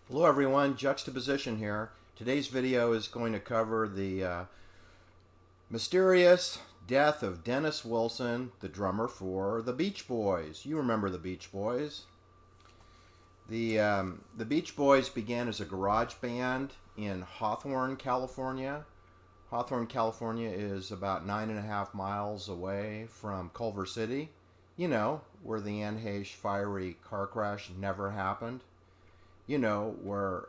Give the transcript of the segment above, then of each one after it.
Hello everyone, Juxtaposition here. Today's video is going to cover the mysterious death of Dennis Wilson, the drummer for the Beach Boys. You remember the Beach Boys. The Beach Boys began as a garage band in Hawthorne, California. Hawthorne, California is about 9.5 miles away from Culver City. You know, where the Anne Heche fiery car crash never happened. You know, where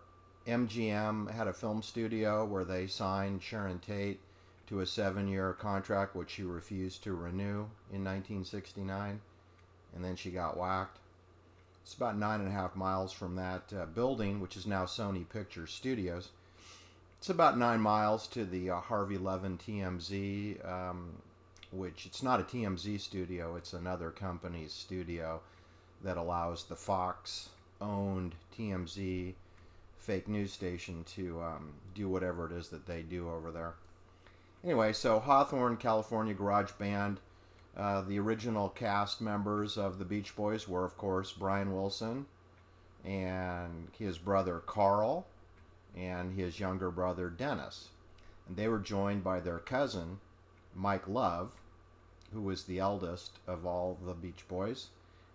MGM had a film studio where they signed Sharon Tate to a 7-year contract, which she refused to renew in 1969, and then she got whacked. It's about 9.5 miles from that building, which is now Sony Pictures Studios. It's about 9 miles to the Harvey Levin TMZ, which it's not a TMZ studio, it's another company's studio that allows the Fox owned TMZ fake news station to do whatever it is that they do over there. Anyway, so Hawthorne, California garage band. The original cast members of the Beach Boys were, of course, Brian Wilson and his brother Carl and his younger brother Dennis. And they were joined by their cousin, Mike Love, who was the eldest of all the Beach Boys.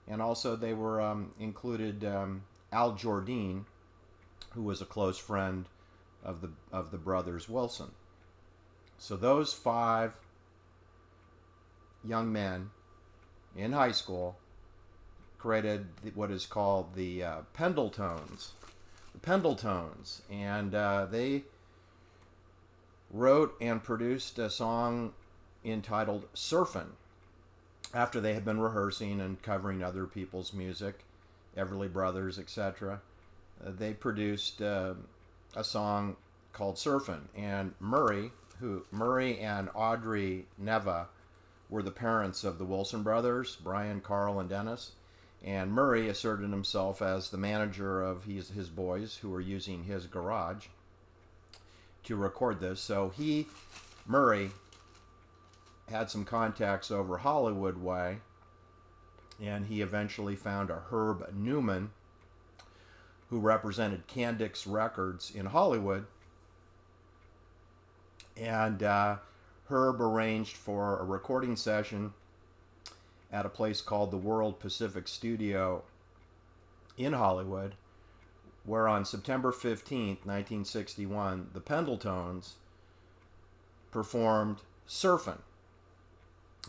And also they were included Al Jardine, who was a close friend of the brothers Wilson. So those 5 young men in high school created what is called the Pendletones. The Pendletones, and they wrote and produced a song entitled "Surfin'." After they had been rehearsing and covering other people's music, Everly Brothers, etc., they produced a song called "Surfin'." And Murray and Audrey Neva were the parents of the Wilson brothers, Brian, Carl, and Dennis. And Murray asserted himself as the manager of his boys, who were using his garage to record this. So Murray, had some contacts over Hollywood way, and he eventually found a Herb Newman, who represented Candix Records in Hollywood, and Herb arranged for a recording session at a place called the World Pacific Studio in Hollywood, where on September 15th, 1961, the Pendletones performed "Surfin'."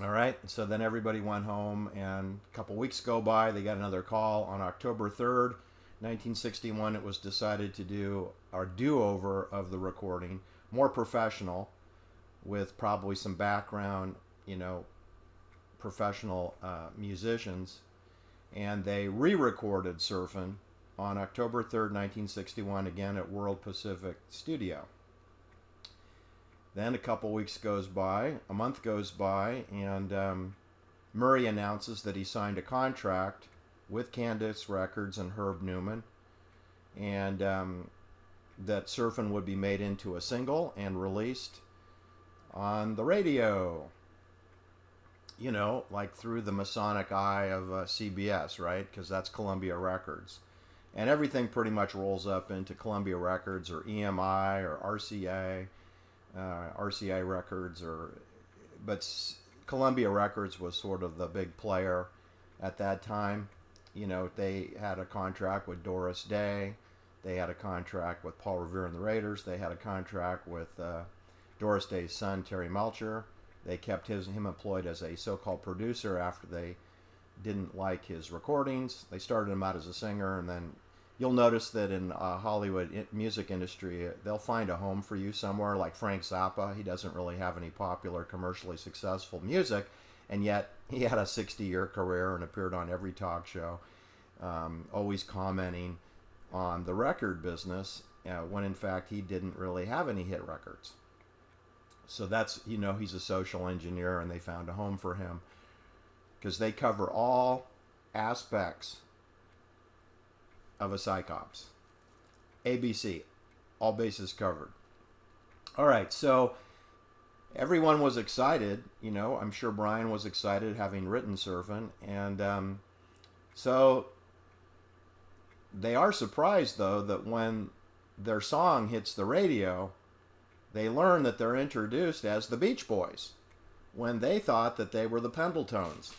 All right, so then everybody went home, and a couple weeks go by. They got another call on October 3rd, 1961. It was decided to do a do-over of the recording, more professional, with probably some background, professional musicians. And they re-recorded "Surfin'" on October 3rd, 1961, again at World Pacific Studio. Then a couple weeks goes by, a month goes by, and Murray announces that he signed a contract with Candix Records and Herb Newman, and that "Surfin' would be made into a single and released on the radio. Like through the Masonic eye of CBS, right? Because that's Columbia Records. And everything pretty much rolls up into Columbia Records or EMI or RCA Records, but Columbia Records was sort of the big player at that time. They had a contract with Doris Day, they had a contract with Paul Revere and the Raiders, they had a contract with Doris Day's son Terry Melcher. They kept him employed as a so-called producer after they didn't like his recordings. They started him out as a singer, and then you'll notice that in Hollywood music industry, they'll find a home for you somewhere, like Frank Zappa. He doesn't really have any popular, commercially successful music, and yet he had a 60-year career and appeared on every talk show, always commenting on the record business, when in fact he didn't really have any hit records. So that's, he's a social engineer, and they found a home for him because they cover all aspects of a psychops. ABC, all bases covered. All right, so everyone was excited. I'm sure Brian was excited having written "Surfin'," and so they are surprised, though, that when their song hits the radio, they learn that they're introduced as the Beach Boys when they thought that they were the Pendletones.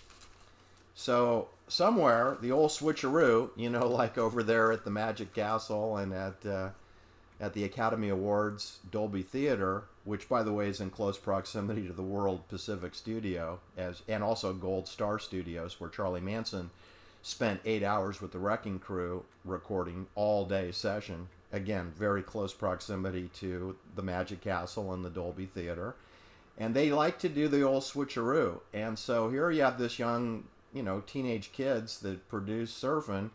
So somewhere, the old switcheroo, like over there at the Magic Castle and at the Academy Awards Dolby Theater, which, by the way, is in close proximity to the World Pacific Studio, and also Gold Star Studios, where Charlie Manson spent 8 hours with the Wrecking Crew recording all-day session. Again, very close proximity to the Magic Castle and the Dolby Theater. And they like to do the old switcheroo. And so here you have this young, teenage kids that produce surfing,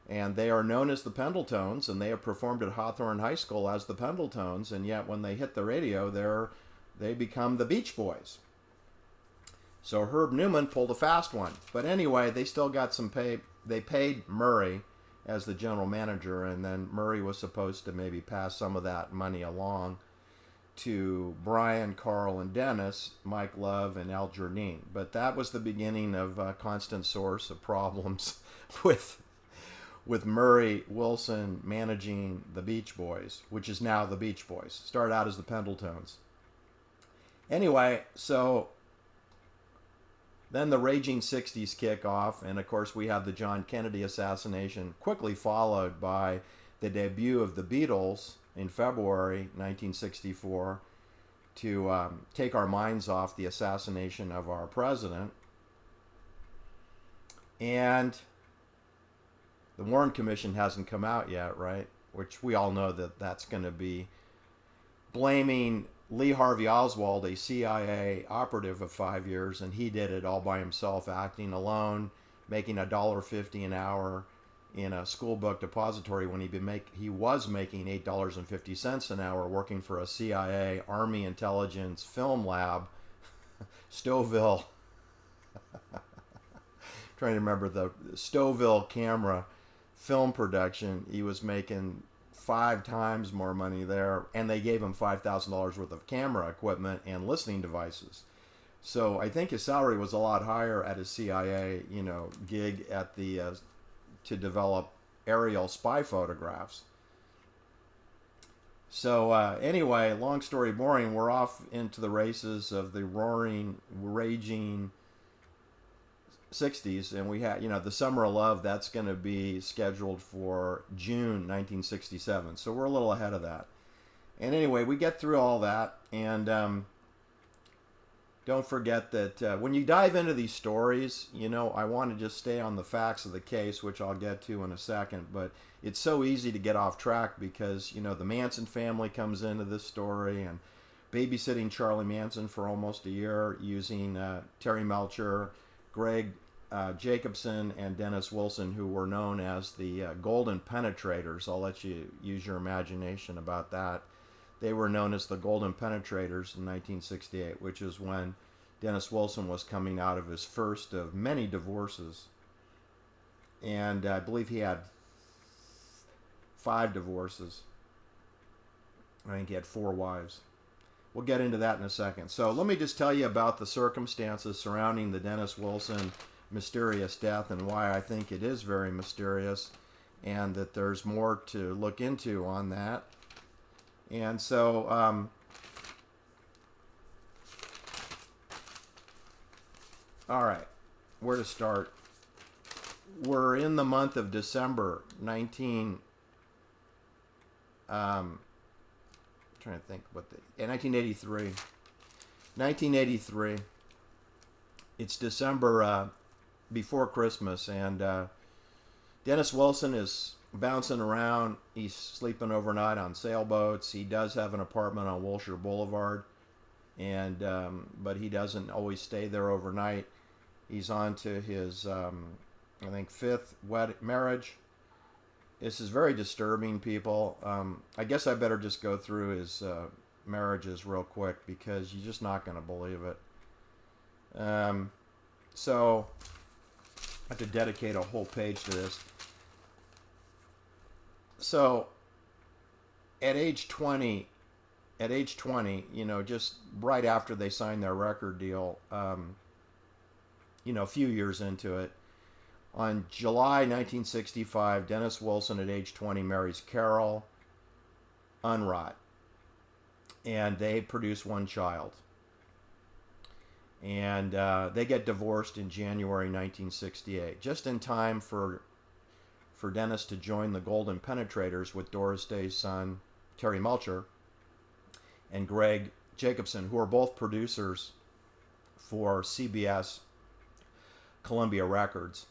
and they are known as the Pendletones, and they have performed at Hawthorne High School as the Pendletones, and yet when they hit the radio, they become the Beach Boys. So Herb Newman pulled a fast one. But anyway, they still got some pay. They paid Murray as the general manager, and then Murray was supposed to maybe pass some of that money along to Brian, Carl, and Dennis, Mike Love, and Al Jardine. But that was the beginning of a constant source of problems with Murray Wilson managing the Beach Boys, which is now the Beach Boys. Started out as the Pendletones. Anyway, so then the raging 60s kick off, and of course we have the John Kennedy assassination, quickly followed by the debut of the Beatles in February 1964 to take our minds off the assassination of our president. And the Warren Commission hasn't come out yet, right? Which we all know that that's going to be blaming Lee Harvey Oswald, a CIA operative of 5 years, and he did it all by himself, acting alone, making $1.50 an hour in a school book depository when he was making $8.50 an hour working for a CIA Army intelligence film lab, Stouffville. Trying to remember the Stouffville camera film production. He was making 5 times more money there, and they gave him $5,000 worth of camera equipment and listening devices. So I think his salary was a lot higher at his CIA, gig at the to develop aerial spy photographs. So anyway, long story boring, we're off into the races of the raging 60s, and we had, the Summer of Love, that's going to be scheduled for June 1967. So we're a little ahead of that. And anyway, we get through all that, and don't forget that when you dive into these stories, I want to just stay on the facts of the case, which I'll get to in a second, but it's so easy to get off track because, the Manson family comes into this story, and babysitting Charlie Manson for almost a year using Terry Melcher, Greg Jacobson, and Dennis Wilson, who were known as the Golden Penetrators. I'll let you use your imagination about that. They were known as the Golden Penetrators in 1968, which is when Dennis Wilson was coming out of his first of many divorces. And I believe he had 5 divorces. I think he had 4 wives. We'll get into that in a second. So let me just tell you about the circumstances surrounding the Dennis Wilson mysterious death and why I think it is very mysterious, and that there's more to look into on that. And so all right, where to start? We're in the month of December 1983. 1983. It's December before Christmas, and Dennis Wilson is bouncing around. He's sleeping overnight on sailboats. He does have an apartment on Wilshire Boulevard, and but he doesn't always stay there overnight. He's on to his, I think, 5th marriage. This is very disturbing, people. I guess I better just go through his marriages real quick because you're just not going to believe it. So I have to dedicate a whole page to this. So at age 20, just right after they signed their record deal, a few years into it, On July 1965, Dennis Wilson, at age 20, marries Carol Unrot, and they produce one child. And they get divorced in January 1968, just in time for Dennis to join the Golden Penetrators with Doris Day's son, Terry Melcher, and Greg Jacobson, who are both producers for CBS Columbia Records,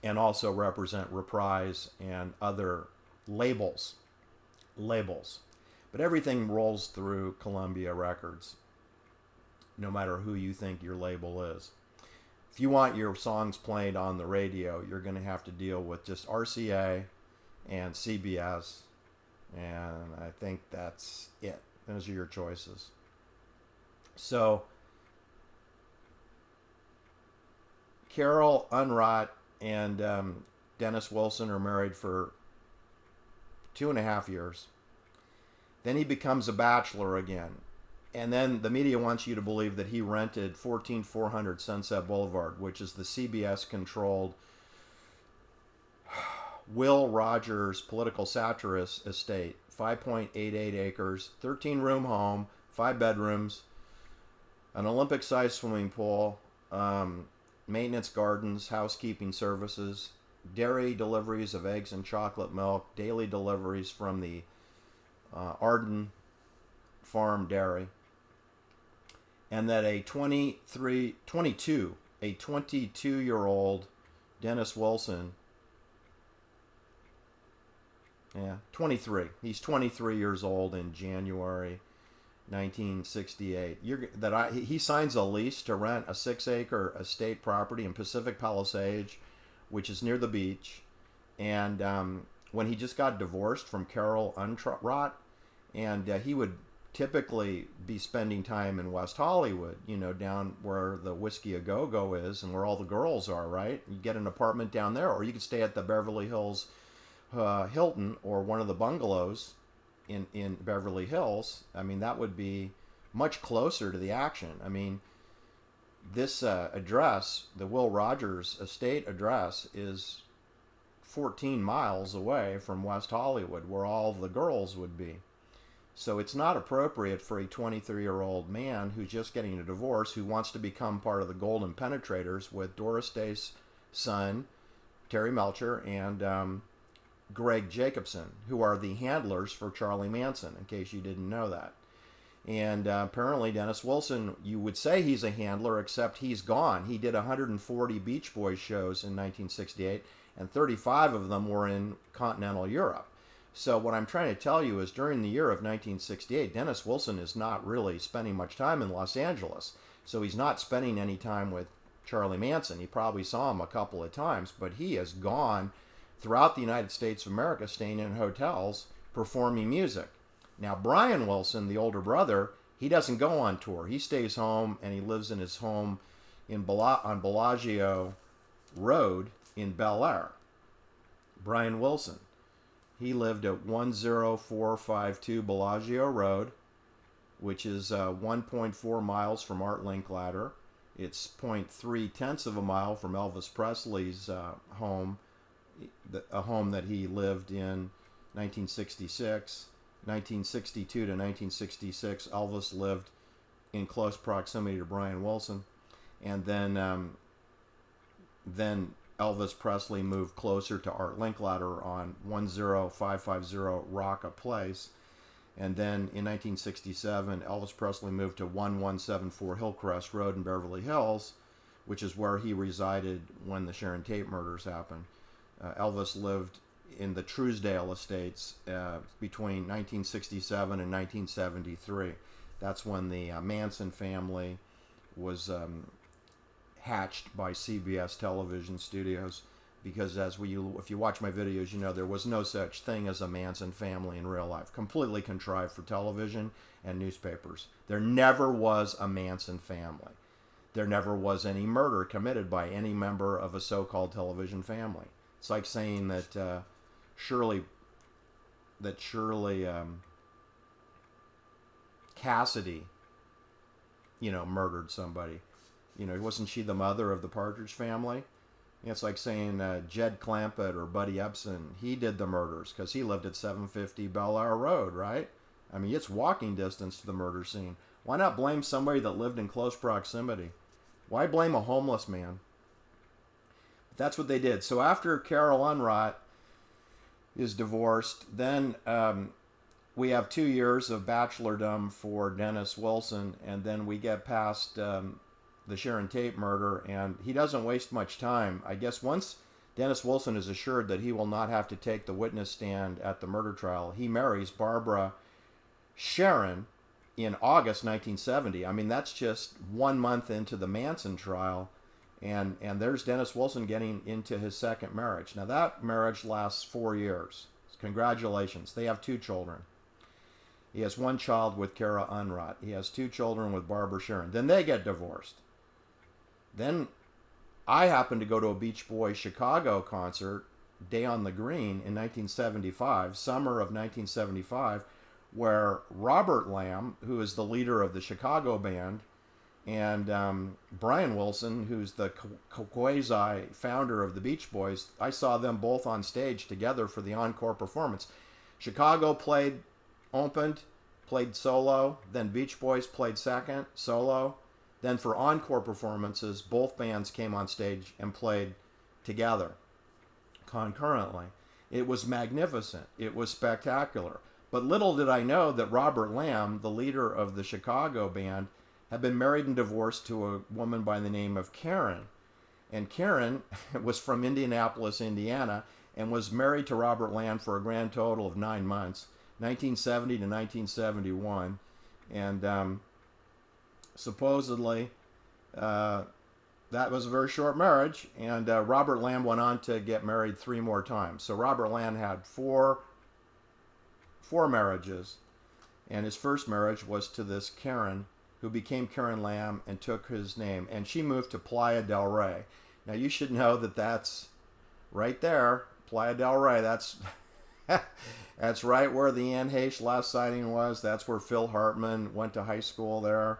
and also represent Reprise and other labels. But everything rolls through Columbia Records, no matter who you think your label is. If you want your songs played on the radio, you're going to have to deal with just RCA and CBS, and I think that's it. Those are your choices. So, Carol Unrot and Dennis Wilson are married for 2.5 years. Then he becomes a bachelor again. And then the media wants you to believe that he rented 14400 Sunset Boulevard, which is the CBS-controlled Will Rogers political satirist estate. 5.88 acres, 13-room home, 5 bedrooms, an Olympic-sized swimming pool, maintenance gardens, housekeeping services, dairy deliveries of eggs and chocolate milk, daily deliveries from the Arden Farm Dairy, and that a 22-year-old Dennis Wilson, 23. He's 23 years old in January 1968. He signs a lease to rent a 6-acre estate property in Pacific Palisades, which is near the beach. And when he just got divorced from Carol Unrot, and he would typically be spending time in West Hollywood, down where the Whiskey A Go-Go is and where all the girls are, right? You get an apartment down there, or you could stay at the Beverly Hills Hilton or one of the bungalows in Beverly Hills. I mean, that would be much closer to the action. I mean, this address, the Will Rogers estate address, is 14 miles away from West Hollywood, where all the girls would be. So it's not appropriate for a 23-year-old man who's just getting a divorce, who wants to become part of the Golden Penetrators with Doris Day's son, Terry Melcher, and Greg Jacobson, who are the handlers for Charlie Manson, in case you didn't know that. And apparently Dennis Wilson, you would say he's a handler, except he's gone. He did 140 Beach Boys shows in 1968, and 35 of them were in continental Europe. So what I'm trying to tell you is, during the year of 1968, Dennis Wilson is not really spending much time in Los Angeles. So he's not spending any time with Charlie Manson. He probably saw him a couple of times, but he has gone throughout the United States of America, staying in hotels, performing music. Now, Brian Wilson, the older brother, he doesn't go on tour. He stays home, and he lives in his home on Bellagio Road in Bel Air. Brian Wilson. He lived at 10452 Bellagio Road, which is 1.4 miles from Art Linkletter. It's 0.3 of a mile from Elvis Presley's home, a home that he lived in 1966. 1962 to 1966, Elvis lived in close proximity to Brian Wilson. And then Elvis Presley moved closer to Art Linkletter on 10550 Rocca Place. And then in 1967, Elvis Presley moved to 1174 Hillcrest Road in Beverly Hills, which is where he resided when the Sharon Tate murders happened. Elvis lived in the Truesdale Estates between 1967 and 1973. That's when the Manson family was hatched by CBS television studios, because if you watch my videos, there was no such thing as a Manson family in real life. Completely contrived for television and newspapers. There never was a Manson family. There never was any murder committed by any member of a so-called television family. It's like saying that Shirley Cassidy, murdered somebody. Wasn't she the mother of the Partridge Family? It's like saying Jed Clampett or Buddy Ebsen. He did the murders because he lived at 750 Bel Air Road, right? I mean, it's walking distance to the murder scene. Why not blame somebody that lived in close proximity? Why blame a homeless man? That's what they did. So after Carol Unrot is divorced, then we have 2 years of bachelordom for Dennis Wilson, and then we get past the Sharon Tate murder, and he doesn't waste much time. I guess once Dennis Wilson is assured that he will not have to take the witness stand at the murder trial, he marries Barbara Sharon in August 1970. I mean, that's just 1 month into the Manson trial, and there's Dennis Wilson getting into his second marriage. Now, that marriage lasts 4 years. Congratulations. They have 2 children. He has 1 child with Kara Unrot. He has 2 children with Barbara Sharon. Then they get divorced. Then I happened to go to a Beach Boys Chicago concert, Day on the Green, in 1975, summer of 1975, where Robert Lamb, who is the leader of the Chicago band, and Brian Wilson, who's the quasi-founder of the Beach Boys, I saw them both on stage together for the encore performance. Chicago opened, played solo, then Beach Boys played second, solo. Then for encore performances, both bands came on stage and played together concurrently. It was magnificent. It was spectacular. But little did I know that Robert Lamb, the leader of the Chicago band, had been married and divorced to a woman by the name of Karen. And Karen was from Indianapolis, Indiana, and was married to Robert Lamb for a grand total of 9 months, 1970 to 1971. And supposedly, that was a very short marriage, and Robert Lamb went on to get married 3 more times. So Robert Lamb had four marriages, and his first marriage was to this Karen, who became Karen Lamb and took his name, and she moved to Playa del Rey. Now you should know that that's right there, Playa del Rey. That's that's right where the Anne Heche last sighting was. That's where Phil Hartman went to high school there.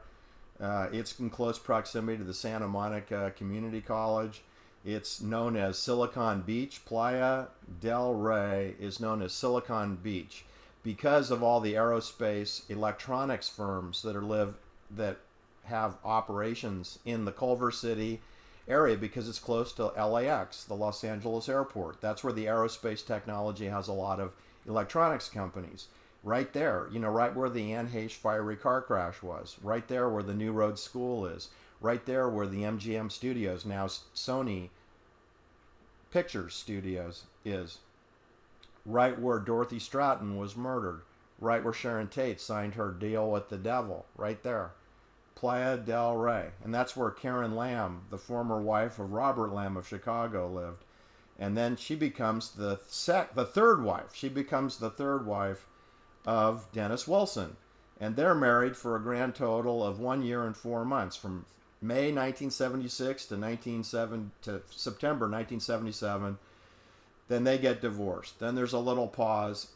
It's in close proximity to the Santa Monica Community College. It's known as Silicon Beach. Playa del Rey is known as Silicon Beach because of all the aerospace electronics firms that have operations in the Culver City area, because it's close to LAX, the Los Angeles airport. That's where the aerospace technology has a lot of electronics companies. Right there, right where the Anne Heche fiery car crash was. Right there where the New Road School is. Right there where the MGM Studios, now Sony Pictures Studios, is. Right where Dorothy Stratton was murdered. Right where Sharon Tate signed her deal with the devil. Right there. Playa del Rey. And that's where Karen Lamb, the former wife of Robert Lamb of Chicago, lived. And then she becomes the third wife. She becomes the third wife of Dennis Wilson. And they're married for a grand total of 1 year and 4 months, from May 1976 to September 1977. Then they get divorced. Then there's a little pause,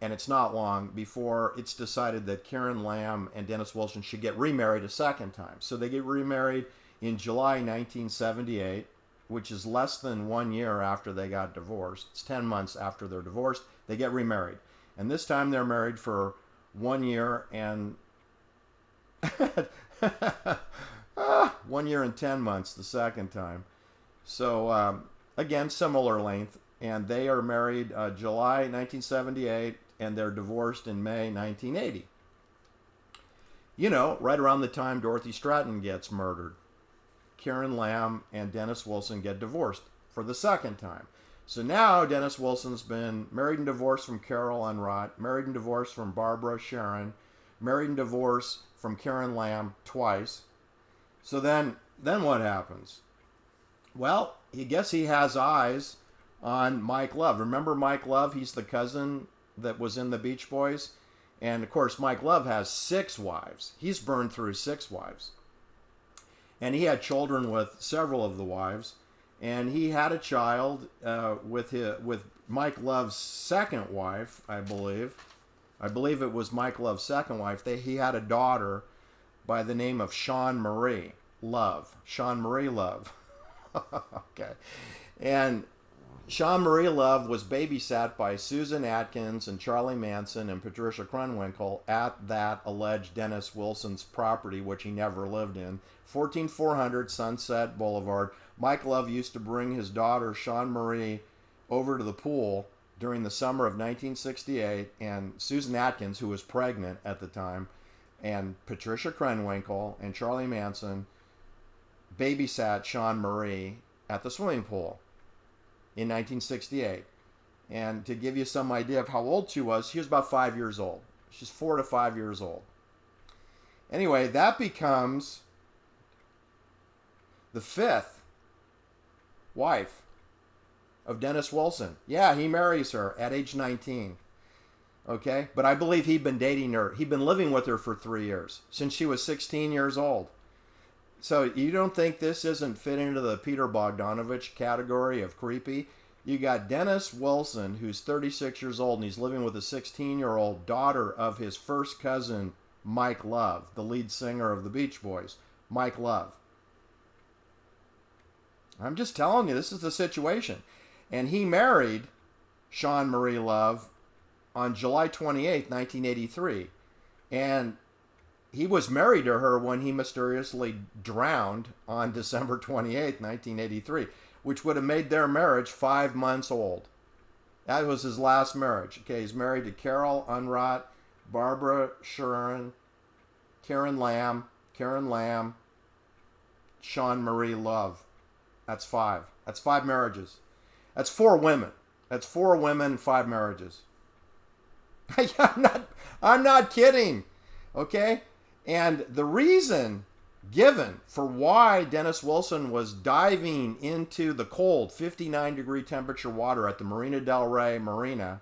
and it's not long before it's decided that Karen Lamb and Dennis Wilson should get remarried a second time. So they get remarried in July 1978, which is less than 1 year after they got divorced. It's 10 months after they're divorced. They get remarried. And this time they're married for 1 year and 1 year and 10 months the second time. So again, similar length. And they are married July 1978, and they're divorced in May 1980. Right around the time Dorothy Stratton gets murdered, Karen Lamb and Dennis Wilson get divorced for the second time. So now Dennis Wilson's been married and divorced from Carol Unrot, married and divorced from Barbara Sharon, married and divorced from Karen Lamb twice. So then what happens? Well, I guess he has eyes on Mike Love. Remember Mike Love? He's the cousin that was in the Beach Boys. And of course, Mike Love has 6 wives. He's burned through 6 wives. And he had children with several of the wives. And he had a child with Mike Love's second wife, I believe. I believe it was Mike Love's second wife. He had a daughter by the name of Shawn Marie Love. Shawn Marie Love. Okay. And Sean Marie Love was babysat by Susan Atkins and Charlie Manson and Patricia Krenwinkel at that alleged Dennis Wilson's property, which he never lived in, 14400 Sunset Boulevard. Mike Love used to bring his daughter, Sean Marie, over to the pool during the summer of 1968, and Susan Atkins, who was pregnant at the time, and Patricia Krenwinkel and Charlie Manson babysat Sean Marie at the swimming pool in 1968. And to give you some idea of how old she was about 5 years old. She's 4 to 5 years old. Anyway, that becomes the fifth wife of Dennis Wilson. Yeah, he marries her at age 19. Okay? But I believe he'd been dating her. He'd been living with her for 3 years, since she was 16 years old. So you don't think this isn't fit into the Peter Bogdanovich category of creepy? You got Dennis Wilson, who's 36 years old, and he's living with a 16-year-old daughter of his first cousin, Mike Love, the lead singer of the Beach Boys. Mike Love. I'm just telling you, this is the situation. And he married Sean Marie Love on July 28, 1983. And he was married to her when he mysteriously drowned on December 28, 1983, which would have made their marriage 5 months old. That was his last marriage. Okay, he's married to Carol Unrot, Barbara Shuren, Karen Lamb, Sean Marie Love. That's 5. That's 5 marriages. That's 4 women. That's 4 women, 5 marriages. I'm not kidding. Okay? And the reason given for why Dennis Wilson was diving into the cold 59 degree temperature water at the Marina Del Rey Marina.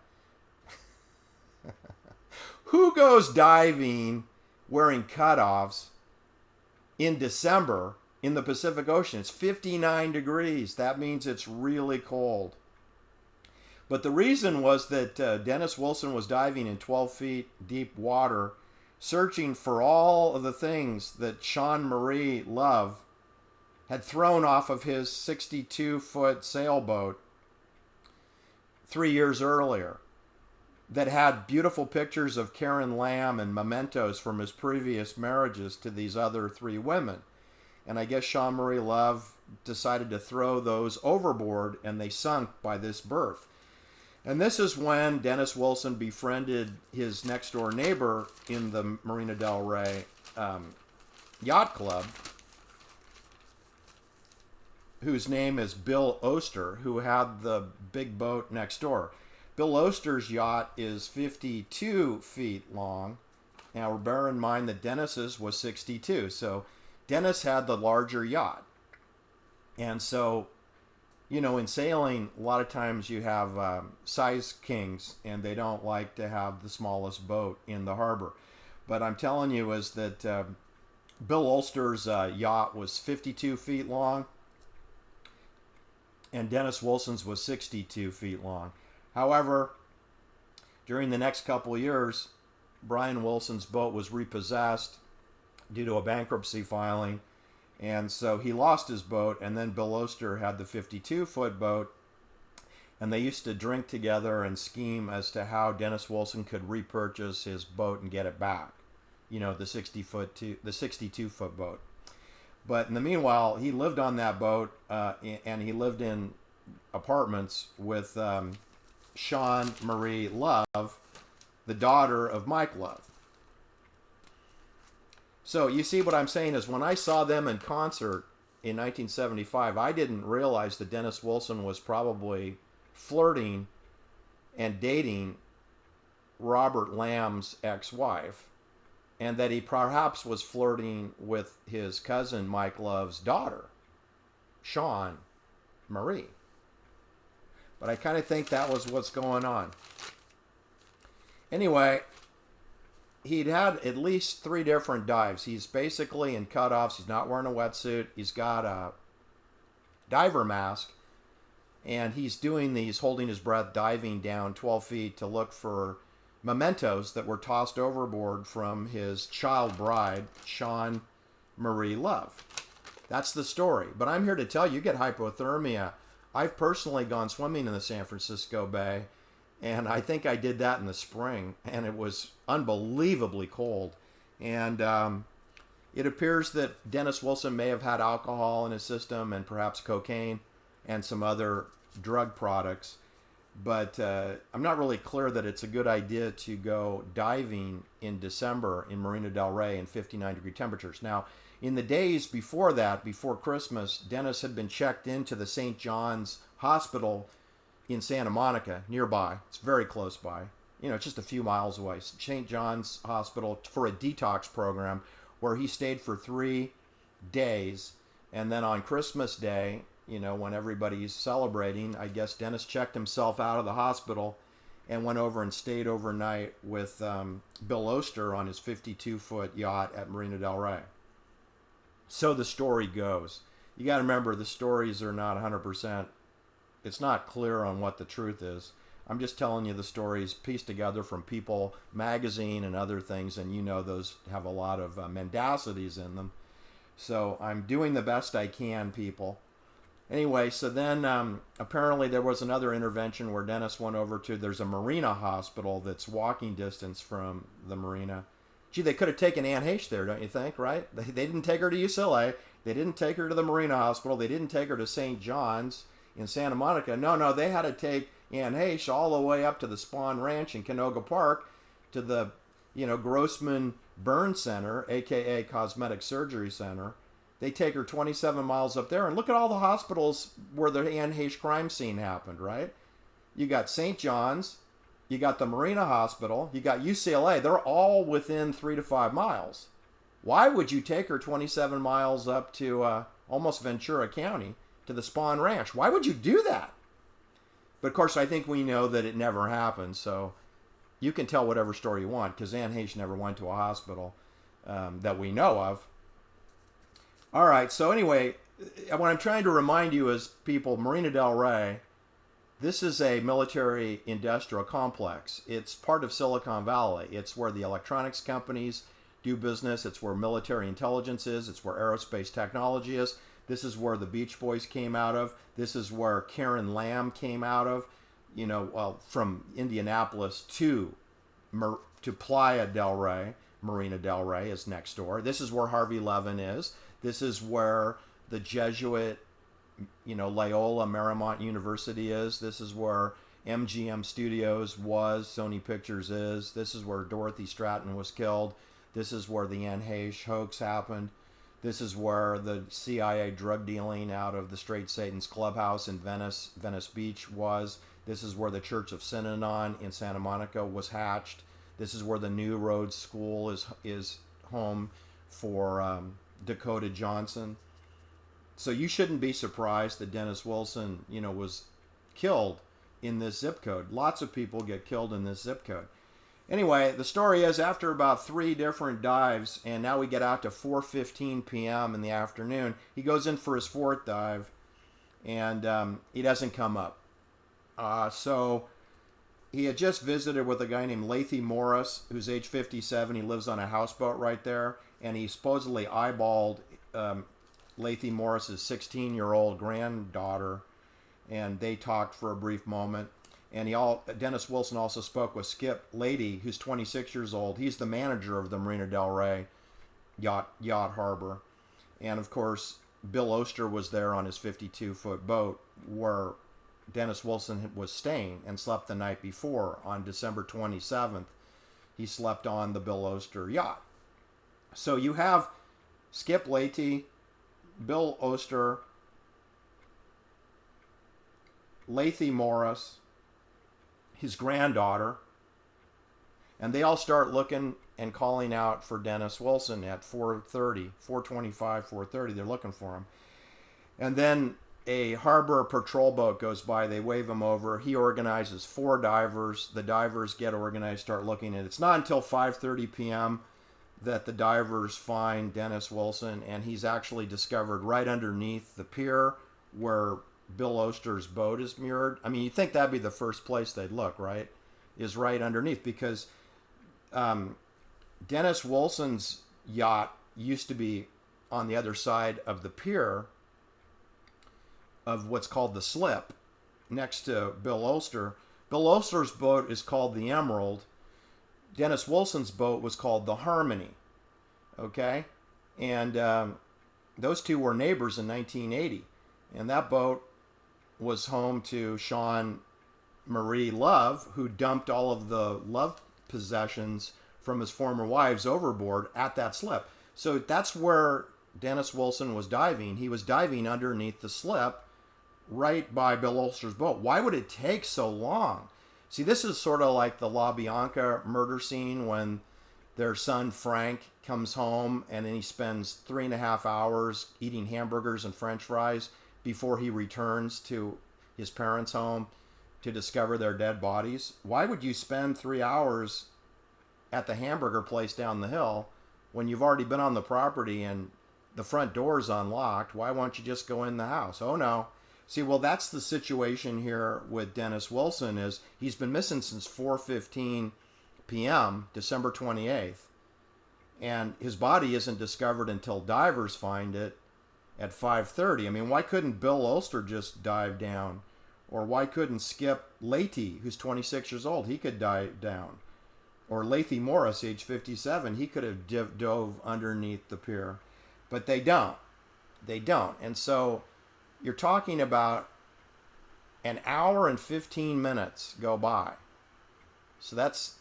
Who goes diving wearing cutoffs in December in the Pacific Ocean? It's 59 degrees. That means it's really cold. But the reason was that Dennis Wilson was diving in 12 feet deep water, searching for all of the things that Sean Marie Love had thrown off of his 62-foot sailboat 3 years earlier that had beautiful pictures of Karen Lamb and mementos from his previous marriages to these other 3 women. And I guess Sean Marie Love decided to throw those overboard, and they sunk by this berth. And this is when Dennis Wilson befriended his next door neighbor in the Marina Del Rey yacht club, whose name is Bill Oster, who had the big boat next door. Bill Oster's yacht is 52 feet long. Now, bear in mind that Dennis's was 62. So Dennis had the larger yacht. And so, you know, in sailing, a lot of times you have size kings, and they don't like to have the smallest boat in the harbor. But I'm telling you is that Bill Oster's yacht was 52 feet long, and Dennis Wilson's was 62 feet long. However, during the next couple of years, Brian Wilson's boat was repossessed due to a bankruptcy filing. And so he lost his boat, and then Bill Oster had the 52-foot boat, and they used to drink together and scheme as to how Dennis Wilson could repurchase his boat and get it back. You know, the 62-foot boat. But in the meanwhile, he lived on that boat, and he lived in apartments with Sean Marie Love, the daughter of Mike Love. So you see what I'm saying is when I saw them in concert in 1975, I didn't realize that Dennis Wilson was probably flirting and dating Robert Lamb's ex-wife, and that he perhaps was flirting with his cousin Mike Love's daughter, Sean Marie. But I kind of think that was what's going on. Anyway, he'd had at least 3 different dives. He's basically in cutoffs. He's not wearing a wetsuit. He's got a diver mask. And he's doing these, holding his breath, diving down 12 feet to look for mementos that were tossed overboard from his child bride, Sean Marie Love. That's the story. But I'm here to tell you, you get hypothermia I've personally gone swimming in the San Francisco Bay, and I think I did that in the spring, and it was unbelievably cold. And it appears that Dennis Wilson may have had alcohol in his system and perhaps cocaine and some other drug products. But I'm not really clear that it's a good idea to go diving in December in Marina Del Rey in 59-degree temperatures. Now, in the days before that, before Christmas, Dennis had been checked into the St. John's Hospital in Santa Monica, nearby. It's very close by. You know, it's just a few miles away. St. John's Hospital for a detox program where he stayed for 3 days. And then on Christmas Day, you know, when everybody's celebrating, I guess Dennis checked himself out of the hospital and went over and stayed overnight with Bill Oster on his 52-foot yacht at Marina Del Rey. So the story goes. You got to remember, the stories are not 100%. It's not clear on what the truth is. I'm just telling you the stories pieced together from People magazine and other things, and you know those have a lot of mendacities in them. So I'm doing the best I can, people. Anyway, so then apparently there was another intervention where Dennis went over to, there's a marina hospital that's walking distance from the marina. Gee, they could have taken Ann Heche there, don't you think, right? They didn't take her to UCLA. They didn't take her to the Marina Hospital. They didn't take her to St. John's in Santa Monica. No, they had to take Ann Heche all the way up to the Spawn Ranch in Canoga Park to the, Grossman Burn Center, a.k.a. Cosmetic Surgery Center. They take her 27 miles up there, and look at all the hospitals where the Ann Heche crime scene happened, right? You got St. John's, you got the Marina Hospital, you got UCLA. They're all within 3 to 5 miles. Why would you take her 27 miles up to almost Ventura County to the Spawn Ranch? Why would you do that? But of course, I think we know that it never happened, so you can tell whatever story you want, because Ann Heche never went to a hospital that we know of. All right, so anyway, what I'm trying to remind you is, people, Marina Del Rey, this is a military industrial complex. It's part of Silicon Valley. It's where the electronics companies do business. It's where military intelligence is. It's where aerospace technology is. This is where the Beach Boys came out of. This is where Karen Lamb came out of, from Indianapolis to Playa del Rey. Marina Del Rey is next door. This is where Harvey Levin is. This is where the Jesuit, Loyola Marymount University is. This is where MGM Studios was, Sony Pictures is. This is where Dorothy Stratton was killed. This is where the Ann Heche hoax happened. This is where the CIA drug dealing out of the Straight Satan's Clubhouse in Venice Beach was. This is where the Church of Synanon in Santa Monica was hatched. This is where the New Road School is home for Dakota Johnson. So you shouldn't be surprised that Dennis Wilson, was killed in this zip code. Lots of people get killed in this zip code. Anyway, the story is, after about 3 different dives, and now we get out to 4:15 p.m. in the afternoon, he goes in for his 4th dive, and he doesn't come up. So he had just visited with a guy named Lathy Morris, who's age 57. He lives on a houseboat right there, and he supposedly eyeballed Lathy Morris's 16-year-old granddaughter, and they talked for a brief moment. And Dennis Wilson also spoke with Skip Lady, who's 26 years old. He's the manager of the Marina Del Rey yacht harbor. And of course, Bill Oster was there on his 52-foot boat where Dennis Wilson was staying and slept the night before. On December 27th, he slept on the Bill Oster yacht. So you have Skip Lady, Bill Oster, Lathy Morris, his granddaughter, and they all start looking and calling out for Dennis Wilson at 4:30, 4:25, 4:30. They're looking for him. And then a harbor patrol boat goes by. They wave him over. He organizes 4 divers. The divers get organized, start looking, and it's not until 5:30 p.m. that the divers find Dennis Wilson, and he's actually discovered right underneath the pier where Bill Oster's boat is mirrored. I mean, you'd think that'd be the first place they'd look, right? Is right underneath, because Dennis Wilson's yacht used to be on the other side of the pier of what's called the Slip next to Bill Oster. Bill Oster's boat is called the Emerald. Dennis Wilson's boat was called the Harmony. Okay? And those two were neighbors in 1980. And that boat was home to Sean Marie Love, who dumped all of the Love possessions from his former wives overboard at that slip. So that's where Dennis Wilson was diving. He was diving underneath the slip right by Bill Oster's boat. Why would it take so long? See, this is sort of like the La Bianca murder scene when their son Frank comes home and then he spends 3.5 hours eating hamburgers and French fries before he returns to his parents' home to discover their dead bodies. Why would you spend 3 hours at the hamburger place down the hill when you've already been on the property and the front door is unlocked? Why won't you just go in the house? Oh no. See, well, that's the situation here with Dennis Wilson. Is he's been missing since 4:15 p.m. December 28th, and his body isn't discovered until divers find it at 5:30. I mean, why couldn't Bill Oster just dive down? Or why couldn't Skip Leahy, who's 26 years old, he could dive down? Or Leahy Morris, age 57, he could have dove underneath the pier. But they don't. They don't. And so you're talking about an hour and 15 minutes go by. So that's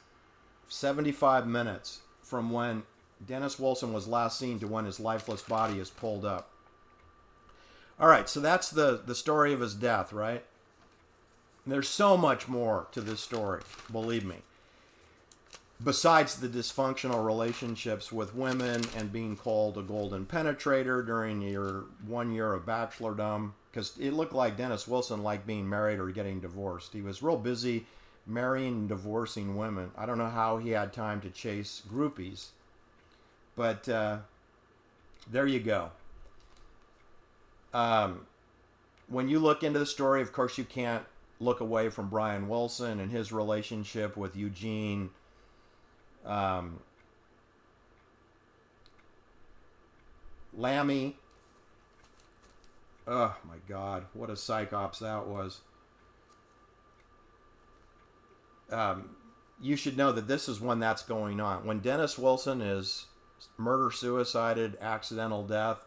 75 minutes from when Dennis Wilson was last seen to when his lifeless body is pulled up. All right, so that's the story of his death, right? There's so much more to this story, believe me. Besides the dysfunctional relationships with women and being called a golden penetrator during your 1 year of bachelordom, because it looked like Dennis Wilson liked being married or getting divorced. He was real busy marrying and divorcing women. I don't know how he had time to chase groupies, but there you go. When you look into the story, of course, you can't look away from Brian Wilson and his relationship with Eugene Lammy. Oh my God, what a psychops that was. You should know that this is when that's going on. When Dennis Wilson is murder-suicided, accidental death,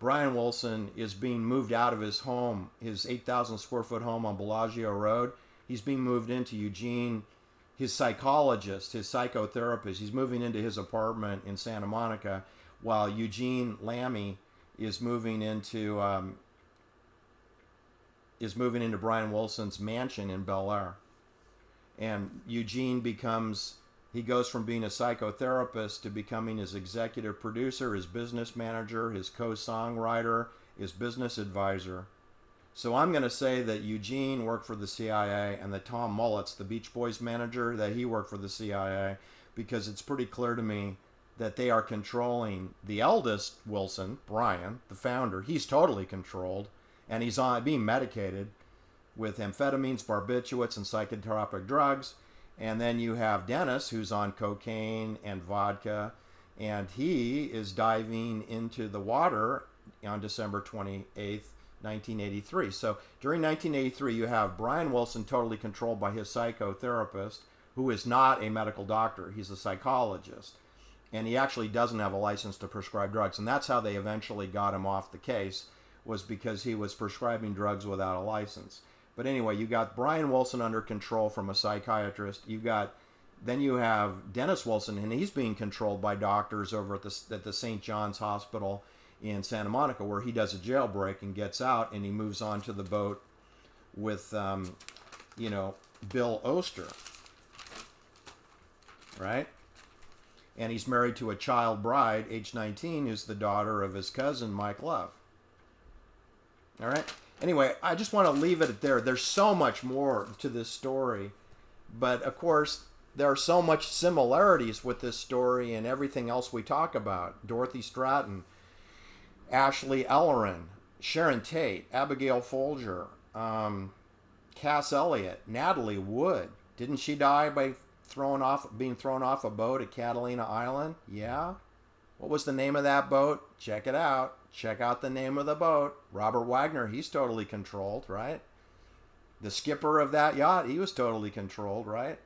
Brian Wilson is being moved out of his home, his 8,000 square foot home on Bellagio Road. He's being moved into Eugene, his psychologist, his psychotherapist. He's moving into his apartment in Santa Monica, while Eugene Lammy is moving into Brian Wilson's mansion in Bel Air. And Eugene he goes from being a psychotherapist to becoming his executive producer, his business manager, his co-songwriter, his business advisor. So I'm going to say that Eugene worked for the CIA and that Tom Mullets, the Beach Boys manager, that he worked for the CIA, because it's pretty clear to me that they are controlling the eldest Wilson, Brian, the founder. He's totally controlled, and he's being medicated with amphetamines, barbiturates, and psychotropic drugs. And then you have Dennis, who's on cocaine and vodka, and he is diving into the water on December 28th, 1983. So during 1983, you have Brian Wilson totally controlled by his psychotherapist, who is not a medical doctor. He's a psychologist. And he actually doesn't have a license to prescribe drugs. And that's how they eventually got him off the case, was because he was prescribing drugs without a license. But anyway, you got Brian Wilson under control from a psychiatrist. Then you have Dennis Wilson, and he's being controlled by doctors over at the St. John's Hospital in Santa Monica, where he does a jailbreak and gets out, and he moves on to the boat with, Bill Oster, right? And he's married to a child bride, age 19, who's the daughter of his cousin, Mike Love. All right? Anyway, I just want to leave it there. There's so much more to this story. But, of course, there are so much similarities with this story and everything else we talk about. Dorothy Stratton, Ashley Ellerin, Sharon Tate, Abigail Folger, Cass Elliott, Natalie Wood. Didn't she die by being thrown off a boat at Catalina Island? Yeah. What was the name of that boat? Check it out. Check out the name of the boat. Robert Wagner, he's totally controlled, right? The skipper of that yacht, he was totally controlled, right?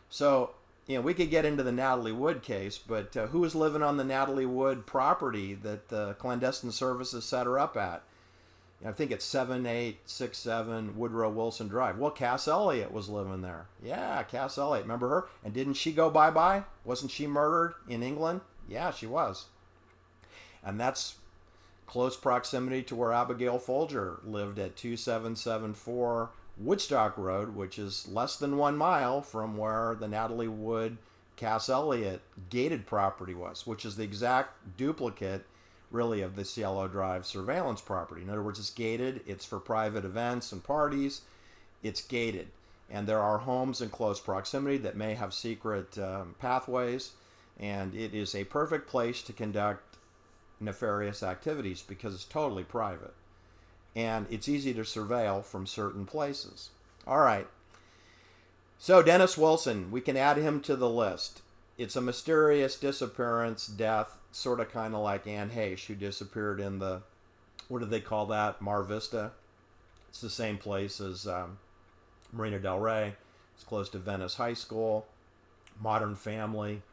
So, we could get into the Natalie Wood case, but who was living on the Natalie Wood property that the clandestine services set her up at? I think it's 7867 Woodrow Wilson Drive. Well, Cass Elliot was living there. Yeah, Cass Elliot. Remember her? And didn't she go bye-bye? Wasn't she murdered in England? Yeah, she was. And that's close proximity to where Abigail Folger lived at 2774 Woodstock Road, which is less than 1 mile from where the Natalie Wood Cass Elliot gated property was, which is the exact duplicate really of the Cielo Drive surveillance property. In other words, it's gated, it's for private events and parties, it's gated. And there are homes in close proximity that may have secret pathways, and it is a perfect place to conduct nefarious activities because it's totally private. And it's easy to surveil from certain places. All right. So Dennis Wilson, we can add him to the list. It's a mysterious disappearance, death, sort of kind of like Anne Heche, who disappeared in the, what do they call that, Mar Vista? It's the same place as Marina Del Rey. It's close to Venice High School. Modern Family.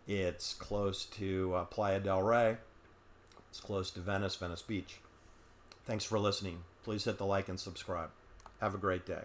It's close to Playa del Rey. It's close to Venice Beach. Thanks for listening. Please hit the like and subscribe. Have a great day.